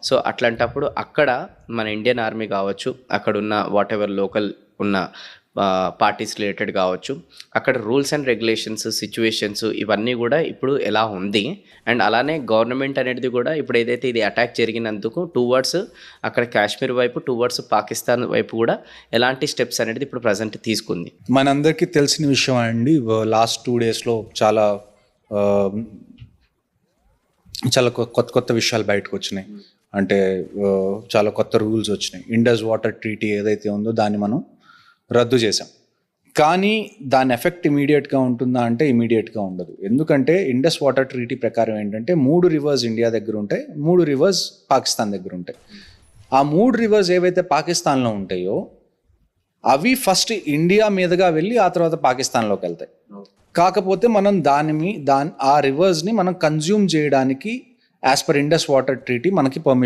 So అట్లాంటప్పుడు అక్కడ మన ఇండియన్ ఆర్మీ కావచ్చు, అక్కడున్న వాట్ ఎవర్ లోకల్ ఉన్న పార్టీస్ రిలేటెడ్ కావచ్చు, అక్కడ రూల్స్ అండ్ రెగ్యులేషన్స్, సిచ్యువేషన్స్ ఇవన్నీ కూడా ఇప్పుడు ఎలా ఉంది. అండ్ అలానే గవర్నమెంట్ అనేది కూడా ఇప్పుడు ఏదైతే ఇది అటాక్ జరిగినందుకు టువర్డ్స్ అక్కడ కాశ్మీర్ వైపు, టువర్డ్స్ పాకిస్తాన్ వైపు కూడా ఎలాంటి స్టెప్స్ అనేది ఇప్పుడు ప్రజెంట్ తీసుకుంది. మనందరికీ తెలిసిన విషయం అండి, లాస్ట్ 2 డేస్లో చాలా కొత్త కొత్త విషయాలు బయటకు వచ్చినాయి. అంటే చాలా కొత్త రూల్స్ వచ్చినాయి. ఇండస్ వాటర్ ట్రీటీ ఏదైతే ఉందో దాన్ని మనం రద్దు చేసాం. కానీ దాని ఎఫెక్ట్ ఇమీడియట్గా ఉంటుందా అంటే ఇమీడియట్గా ఉండదు. ఎందుకంటే ఇండస్ వాటర్ ట్రీటీ ప్రకారం ఏంటంటే 3 రివర్స్ ఇండియా దగ్గర ఉంటాయి, 3 రివర్స్ పాకిస్తాన్ దగ్గర ఉంటాయి. ఆ 3 రివర్స్ ఏవైతే పాకిస్తాన్లో ఉంటాయో అవి ఫస్ట్ ఇండియా మీదుగా వెళ్ళి ఆ తర్వాత పాకిస్తాన్లోకి వెళ్తాయి. కాకపోతే మనం ఆ రివర్స్ని మనం కన్జ్యూమ్ చేయడానికి as per Indus water treaty మనకి పర్మిషన్